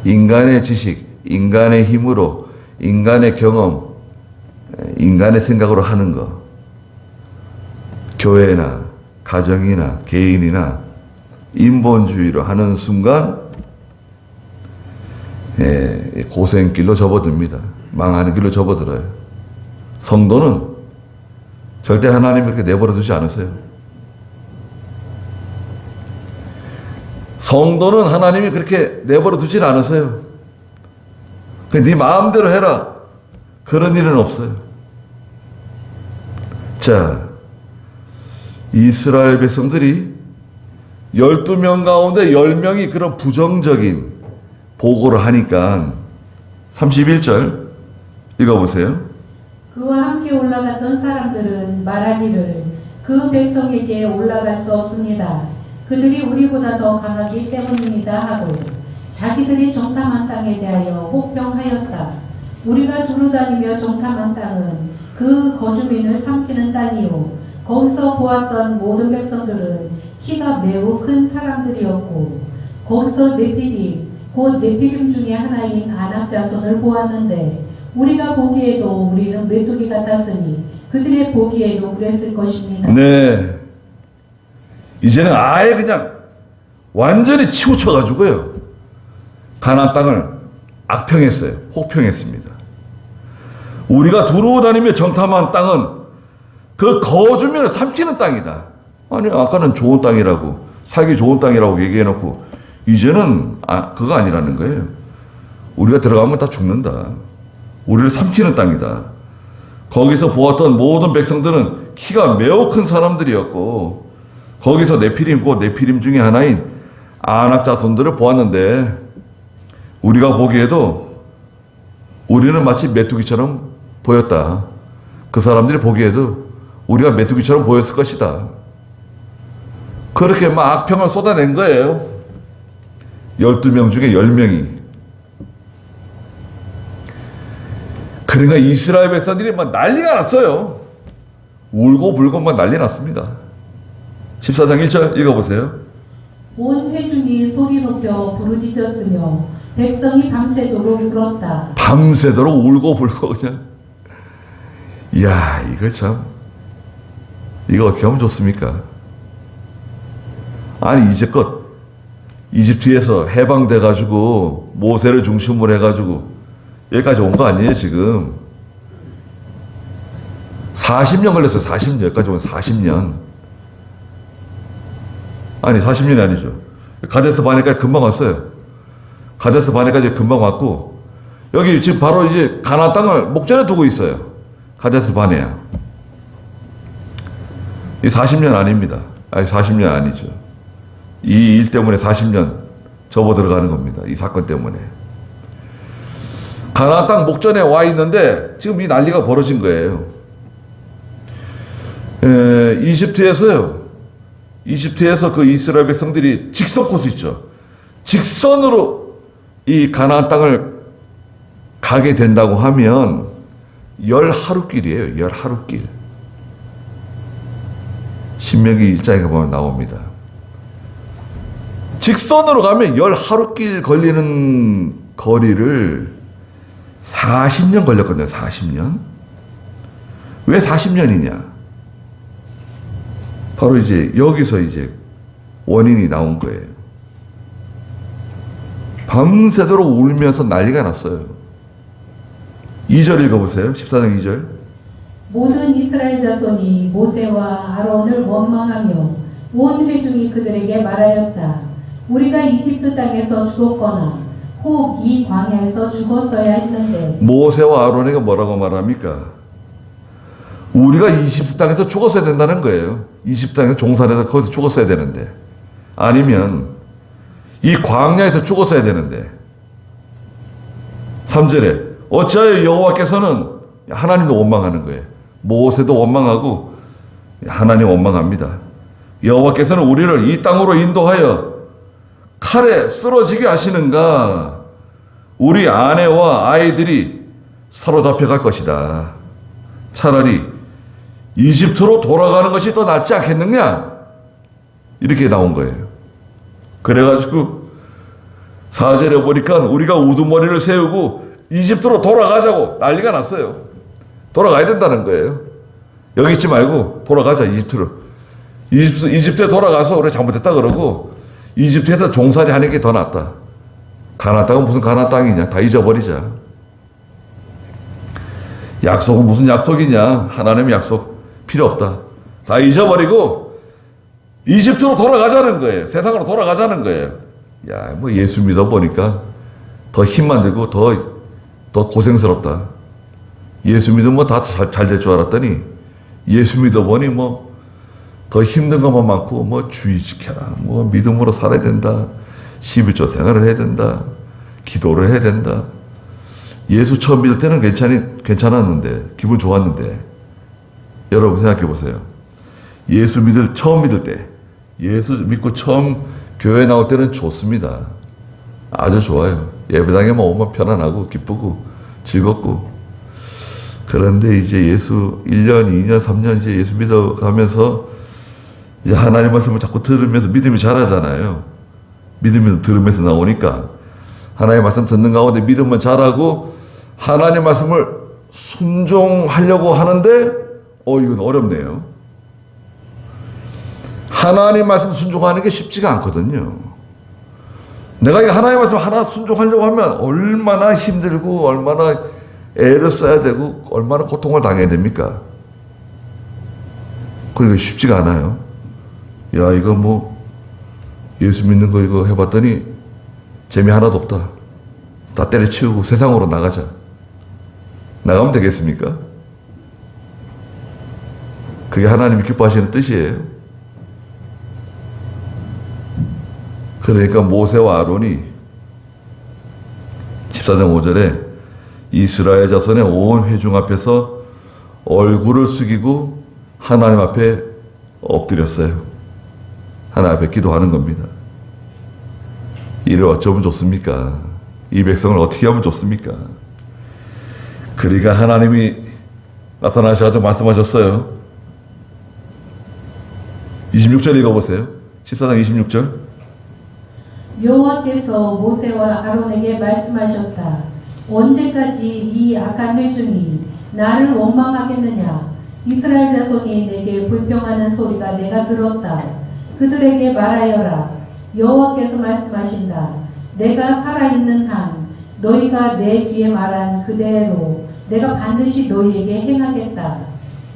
인간의 지식, 인간의 힘으로, 인간의 경험, 인간의 생각으로 하는 거. 교회나 가정이나 개인이나 인본주의로 하는 순간 고생길로 접어듭니다. 망하는 길로 접어들어요. 성도는 절대 하나님 이렇게 내버려 두지 않으세요. 성도는 하나님이 그렇게 내버려 두질 않으세요. 네 마음대로 해라. 그런 일은 없어요. 자, 이스라엘 백성들이 12명 가운데 10명이 그런 부정적인 보고를 하니까 31절 읽어보세요. 그와 함께 올라갔던 사람들은 말하기를 그 백성에게 올라갈 수 없습니다. 그들이 우리보다 더 강하기 때문입니다 하고 자기들이 정탐한 땅에 대하여 혹평하였다. 우리가 두루 다니며 정탐한 땅은 그 거주민을 삼키는 땅이요 거기서 보았던 모든 백성들은 키가 매우 큰 사람들이었고 거기서 네피림 곧 네피림 중에 하나인 아낙 자손을 보았는데 우리가 보기에도 우리는 메뚜기 같았으니 그들의 보기에도 그랬을 것입니다. 네. 이제는 아예 그냥 완전히 치우쳐가지고요. 가나안 땅을 악평했어요. 혹평했습니다. 우리가 두루 다니며 정탐한 땅은 그 거주민을 삼키는 땅이다. 아니 아까는 좋은 땅이라고 살기 좋은 땅이라고 얘기해놓고 이제는 그거 아니라는 거예요. 우리가 들어가면 다 죽는다. 우리를 삼키는 땅이다. 거기서 보았던 모든 백성들은 키가 매우 큰 사람들이었고 거기서 네피림 곧 네피림 중에 하나인 아낙 자손들을 보았는데 우리가 보기에도 우리는 마치 메뚜기처럼 보였다. 그 사람들이 보기에도 우리가 메뚜기처럼 보였을 것이다. 그렇게 막 악평을 쏟아낸 거예요. 12명 중에 10명이. 그러니까 이스라엘 백성들이 막 난리가 났어요. 울고 불고 막 난리 났습니다. 14장 1절 읽어보세요. 온 회중이 소리 높여 부르짖었으며 백성이 밤새도록 울었다. 밤새도록 울고 불고 그냥. 이야 이거 참 이거 어떻게 하면 좋습니까? 아니 이제껏 이집트에서 해방돼가지고 모세를 중심으로 해가지고 여기까지 온 거 아니에요 지금. 40년 걸렸어요. 40년. 여기까지 오면 40년. 아니 40년이 아니죠. 가데스 바네까지 금방 왔어요. 가데스 바네까지 금방 왔고 여기 지금 바로 이제 가나안 땅을 목전에 두고 있어요. 가데스 바네야. 이 40년 아닙니다. 아니 40년 아니죠. 이 일 때문에 40년 접어들어가는 겁니다. 이 사건 때문에. 가나안 땅 목전에 와 있는데 지금 이 난리가 벌어진 거예요. 이집트에서 그 이스라엘 백성들이 직선 코스 있죠. 직선으로 이 가나안 땅을 가게 된다고 하면 10하루길이에요. 10하루길. 신명기 1장에 보면 나옵니다. 직선으로 가면 10하루길 걸리는 거리를 40년 걸렸거든요. 40년. 왜 40년이냐? 바로 이제 여기서 이제 원인이 나온 거예요. 밤새도록 울면서 난리가 났어요. 2절 읽어보세요. 14장 2절. 모든 이스라엘 자손이 모세와 아론을 원망하며 온 회중이 그들에게 말하였다. 우리가 이집트 땅에서 죽었거나 혹 이 광야에서 죽었어야 했는데. 모세와 아론에게 뭐라고 말합니까? 우리가 이집트 땅에서 죽었어야 된다는 거예요. 이집트 땅에서 종살해서 거기서 죽었어야 되는데, 아니면 이 광야에서 죽었어야 되는데. 3절에 어찌하여 여호와께서는, 하나님도 원망하는 거예요. 모세도 원망하고 하나님 원망합니다. 여호와께서는 우리를 이 땅으로 인도하여 칼에 쓰러지게 하시는가? 우리 아내와 아이들이 사로잡혀 갈 것이다. 차라리 이집트로 돌아가는 것이 더 낫지 않겠느냐? 이렇게 나온 거예요. 그래가지고 4절에 보니까 우리가 우두머리를 세우고 이집트로 돌아가자고 난리가 났어요. 돌아가야 된다는 거예요. 여기 있지 말고 돌아가자, 이집트로. 이집트에 돌아가서 우리 잘못했다 그러고 이집트에서 종살이 하는 게 더 낫다. 가나안 땅은 무슨 가나안 땅이냐? 다 잊어버리자. 약속은 무슨 약속이냐? 하나님의 약속 필요 없다. 다 잊어버리고 이집트로 돌아가자는 거예요. 세상으로 돌아가자는 거예요. 야, 뭐 예수 믿어보니까 더 힘만 들고 더 고생스럽다. 예수 믿으면 다 잘 될 줄 알았더니 예수 믿어보니 뭐 더 힘든 것만 많고, 뭐 주의 지켜라, 뭐 믿음으로 살아야 된다, 11조 생활을 해야 된다, 기도를 해야 된다. 예수 처음 믿을 때는 괜찮았는데, 기분 좋았는데, 여러분 생각해 보세요. 처음 믿을 때, 예수 믿고 처음 교회 나올 때는 좋습니다. 아주 좋아요. 예배당에만 오면 편안하고 기쁘고 즐겁고. 그런데 이제 예수 1년, 2년, 3년 이제 예수 믿어가면서 이제 하나님 말씀을 자꾸 들으면서 믿음이 자라잖아요. 믿음이 들으면서 나오니까 하나님 말씀 듣는 가운데 믿음은 자라고 하나님 말씀을 순종하려고 하는데 이건 어렵네요. 하나님 말씀 순종하는 게 쉽지가 않거든요. 내가 이 하나님 말씀 하나 순종하려고 하면 얼마나 힘들고 얼마나 애를 써야 되고 얼마나 고통을 당해야 됩니까? 그러니까 쉽지가 않아요. 야, 이거 뭐 예수 믿는 거 이거 해봤더니 재미 하나도 없다. 다 때려치우고 세상으로 나가자. 나가면 되겠습니까? 그게 하나님이 기뻐하시는 뜻이에요. 그러니까 모세와 아론이 14장 5절에 이스라엘 자손의 온 회중 앞에서 얼굴을 숙이고 하나님 앞에 엎드렸어요. 하나님 앞에 기도하는 겁니다. 이를 어쩌면 좋습니까? 이 백성을 어떻게 하면 좋습니까? 그러니까 하나님이 나타나셔서 말씀하셨어요. 26절 읽어보세요. 14장 26절. 여호와께서 모세와 아론에게 말씀하셨다. 언제까지 이 악한 회중이 나를 원망하겠느냐? 이스라엘 자손이 내게 불평하는 소리가 내가 들었다. 그들에게 말하여라. 여호와께서 말씀하신다. 내가 살아있는 한 너희가 내 귀에 말한 그대로 내가 반드시 너희에게 행하겠다.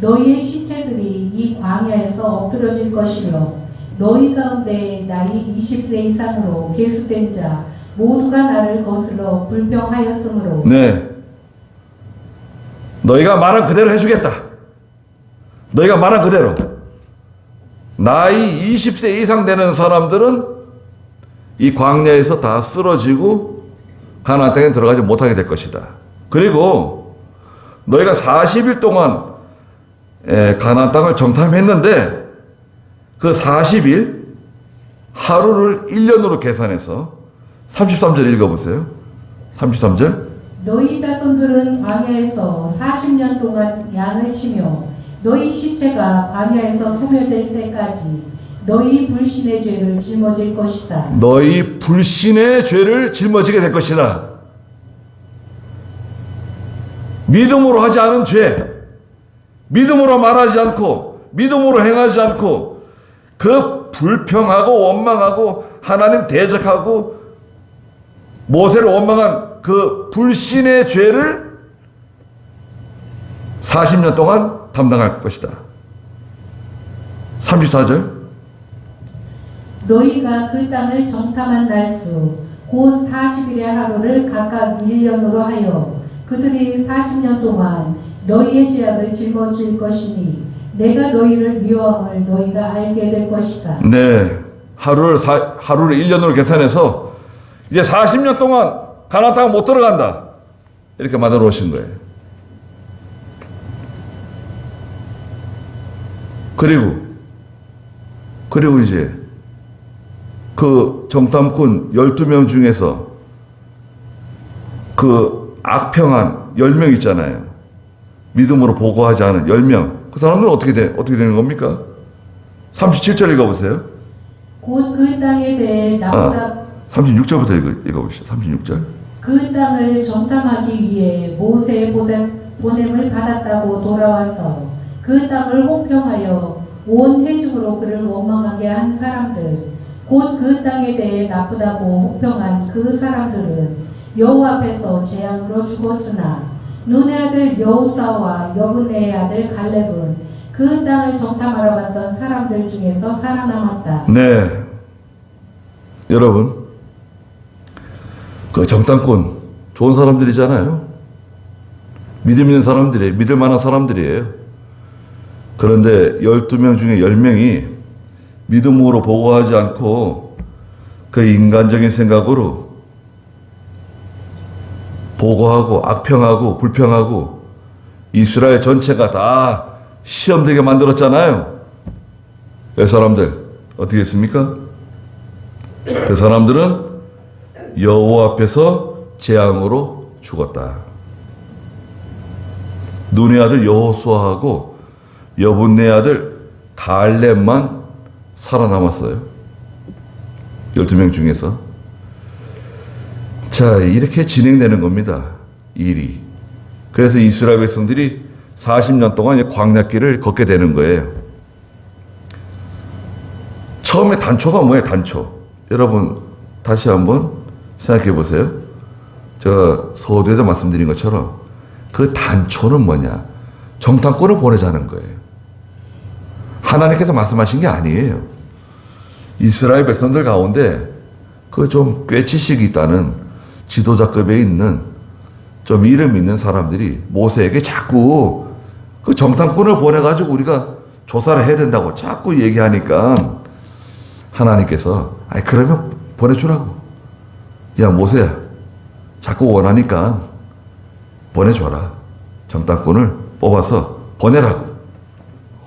너희의 시체들이 이 광야에서 엎드러질 것이며 너희 가운데 나이 20세 이상으로 계수된 자 모두가 나를 거슬러 불평하였으므로 네. 너희가 말한 그대로 해주겠다. 너희가 말한 그대로. 나이 20세 이상 되는 사람들은 이 광야에서 다 쓰러지고 가나안 땅에 들어가지 못하게 될 것이다. 그리고 너희가 40일 동안 가나안 땅을 정탐했는데 그 40일 하루를 1년으로 계산해서 33절 읽어보세요. 33절. 너희 자손들은 광야에서 40년 동안 양을 치며 너희 시체가 광야에서 소멸될 때까지 너희 불신의 죄를 짊어질 것이다. 너희 불신의 죄를 짊어지게 될 것이다. 믿음으로 하지 않은 죄, 믿음으로 말하지 않고 믿음으로 행하지 않고 그 불평하고 원망하고 하나님 대적하고 모세를 원망한 그 불신의 죄를 40년 동안 담당할 것이다. 34절. 너희가 그 땅을 정탐한 날수 곧 40일의 하루를 각각 1년으로 하여 그들이 40년 동안 너희의 죄악을 짊어질 것이니 내가 너희를 미워함을 너희가 알게 될 것이다. 네. 하루를 1년으로 계산해서 이제 40년 동안 가나안 땅 못 들어간다. 이렇게 만들어 놓으신 거예요. 그리고 이제 그 정탐꾼 12명 중에서 그 악평한 10명 있잖아요. 믿음으로 보고하지 않은 10명. 그 사람들은 어떻게 되는 겁니까? 37절 읽어보세요. 곧 그 땅에 대해 나보다 36절부터 읽어보시죠. 36절. 그 땅을 정탐하기 위해 모세의 보냄을 받았다고 돌아와서 그 땅을 혹평하여 온 회중으로 그를 원망하게 한 사람들 곧 그 땅에 대해 나쁘다고 혹평한 그 사람들은 여호와 앞에서 재앙으로 죽었으나 눈의 아들 여호사와 여분의 아들 갈렙은 그 땅을 정탐하러 갔던 사람들 중에서 살아남았다. 네. 여러분, 그 정탐꾼 좋은 사람들이잖아요. 믿음 있는 사람들이에요. 믿을 만한 사람들이에요. 그런데 12명 중에 10명이 믿음으로 보고하지 않고 그 인간적인 생각으로 보고하고 악평하고 불평하고 이스라엘 전체가 다 시험되게 만들었잖아요. 그 사람들 어떻게 했습니까? 그 사람들은 여호와 앞에서 재앙으로 죽었다. 눈의 아들 여호수아하고 여분네 아들 갈렙만 살아남았어요. 12명 중에서. 자, 이렇게 진행되는 겁니다. 일이. 그래서 이스라엘 백성들이 40년 동안 광야길을 걷게 되는 거예요. 처음에 단초가 뭐예요? 단초. 여러분 다시 한번 생각해 보세요. 제가 서두에도 말씀드린 것처럼 그 단초는 뭐냐? 정탐꾼을 보내자는 거예요. 하나님께서 말씀하신 게 아니에요. 이스라엘 백성들 가운데 그 좀 꽤 지식이 있다는 지도자급에 있는 좀 이름 있는 사람들이 모세에게 자꾸 그 정탐꾼을 보내가지고 우리가 조사를 해야 된다고 자꾸 얘기하니까 하나님께서 그러면 보내주라고. 야 모세야, 자꾸 원하니까 보내줘라. 정탐꾼을 뽑아서 보내라고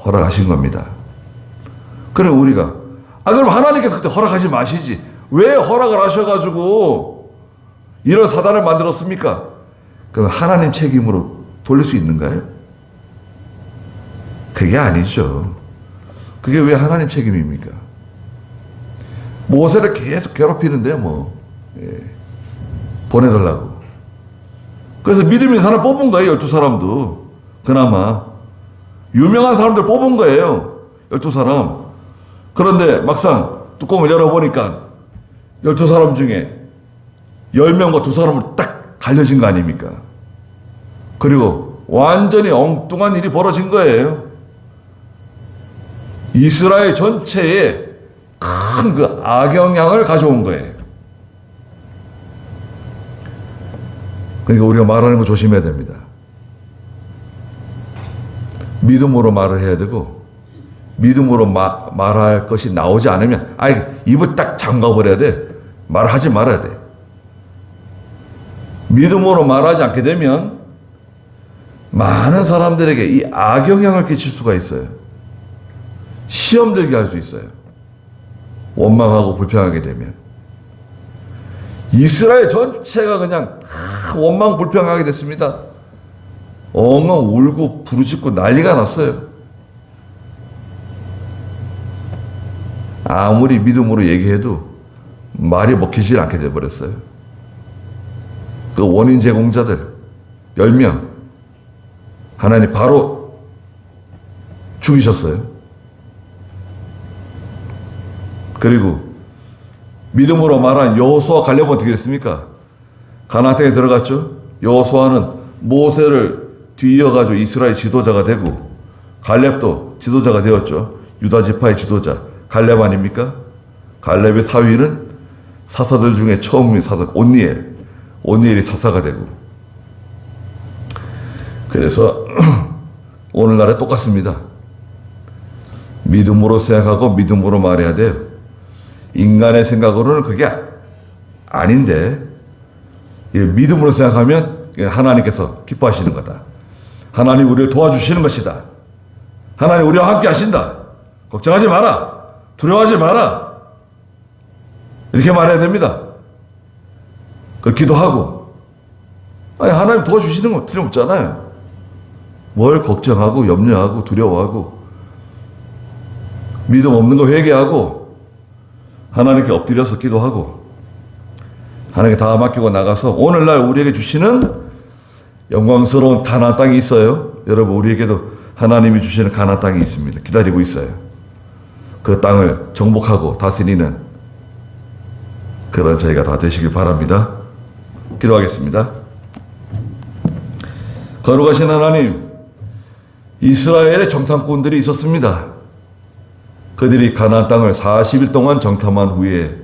허락하신 겁니다. 그럼 우리가 그럼 하나님께서 그때 허락하지 마시지 왜 허락을 하셔가지고 이런 사단을 만들었습니까? 그럼 하나님 책임으로 돌릴 수 있는가요? 그게 아니죠. 그게 왜 하나님 책임입니까? 모세를 계속 괴롭히는데 보내달라고. 그래서 믿음 있는 사람 뽑은 거예요. 12사람도. 그나마 유명한 사람들 뽑은 거예요. 12사람. 그런데 막상 뚜껑을 열어보니까 12사람 중에 10명과 2사람을 딱 갈려진 거 아닙니까? 그리고 완전히 엉뚱한 일이 벌어진 거예요. 이스라엘 전체에 큰 그 악영향을 가져온 거예요. 그러니까 우리가 말하는 거 조심해야 됩니다. 믿음으로 말을 해야 되고, 믿음으로 말할 것이 나오지 않으면 입을 딱 잠가버려야 돼. 말하지 말아야 돼. 믿음으로 말하지 않게 되면 많은 사람들에게 이 악영향을 끼칠 수가 있어요. 시험 들게 할 수 있어요. 원망하고 불평하게 되면. 이스라엘 전체가 그냥 다 원망 불평하게 됐습니다. 엉엉 울고 부르짖고 난리가 났어요. 아무리 믿음으로 얘기해도 말이 먹히질 않게 돼버렸어요. 그 원인 제공자들 10명 하나님 바로 죽이셨어요. 그리고 믿음으로 말한 여호수아 갈렙은 어떻게 됐습니까? 가나안 땅에 들어갔죠. 여호수아는 모세를 뒤이어가지고 이스라엘 지도자가 되고, 갈렙도 지도자가 되었죠. 유다 지파의 지도자 갈렙 아닙니까? 갈렙의 사위는 사사들 중에 처음인 사사 온니엘이 사사가 되고. 그래서 오늘날에 똑같습니다. 믿음으로 생각하고 믿음으로 말해야 돼요. 인간의 생각으로는 그게 아닌데, 믿음으로 생각하면 하나님께서 기뻐하시는 거다. 하나님 우리를 도와주시는 것이다. 하나님 우리와 함께 하신다. 걱정하지 마라. 두려워하지 마라. 이렇게 말해야 됩니다. 그 기도하고. 하나님 도와주시는 거 틀림없잖아요. 뭘 걱정하고 염려하고 두려워하고, 믿음 없는 거 회개하고, 하나님께 엎드려서 기도하고, 하나님께 다 맡기고 나가서 오늘날 우리에게 주시는 영광스러운 가나안 땅이 있어요. 여러분, 우리에게도 하나님이 주시는 가나안 땅이 있습니다. 기다리고 있어요. 그 땅을 정복하고 다스리는 그런 저희가 다 되시길 바랍니다. 기도하겠습니다. 거룩하신 하나님, 이스라엘의 정탐꾼들이 있었습니다. 그들이 가나안 땅을 40일 동안 정탐한 후에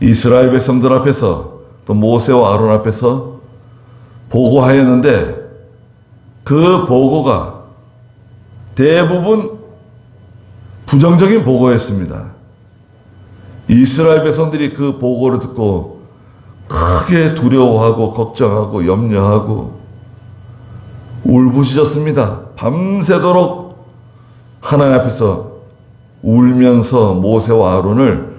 이스라엘 백성들 앞에서 또 모세와 아론 앞에서 보고하였는데, 그 보고가 대부분 부정적인 보고였습니다. 이스라엘 백성들이 그 보고를 듣고 크게 두려워하고 걱정하고 염려하고 울부짖었습니다. 밤새도록 하나님 앞에서 울면서 모세와 아론을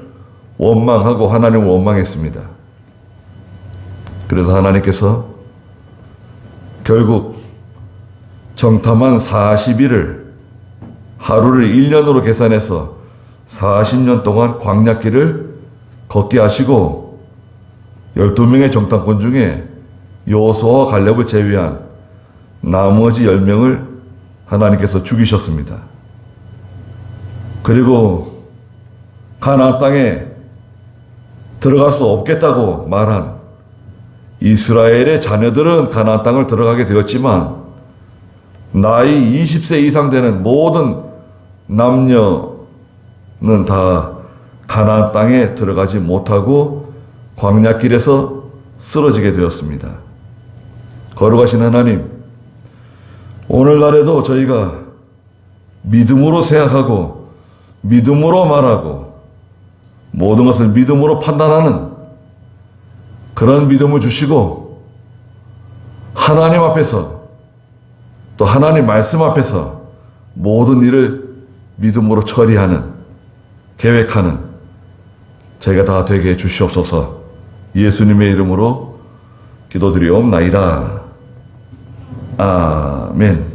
원망하고 하나님을 원망했습니다. 그래서 하나님께서 결국 정탐한 40일을 하루를 1년으로 계산해서 40년 동안 광야길을 걷게 하시고, 12명의 정탐꾼 중에 여호수아와 갈렙을 제외한 나머지 10명을 하나님께서 죽이셨습니다. 그리고 가나안 땅에 들어갈 수 없겠다고 말한 이스라엘의 자녀들은 가나안 땅을 들어가게 되었지만, 나이 20세 이상 되는 모든 남녀는 다 가나안 땅에 들어가지 못하고 광야길에서 쓰러지게 되었습니다. 거룩하신 하나님, 오늘날에도 저희가 믿음으로 생각하고 믿음으로 말하고 모든 것을 믿음으로 판단하는 그런 믿음을 주시고, 하나님 앞에서 또 하나님 말씀 앞에서 모든 일을 믿음으로 처리하는, 계획하는 저희가 다 되게 해 주시옵소서. 예수님의 이름으로 기도드리옵나이다. 아멘.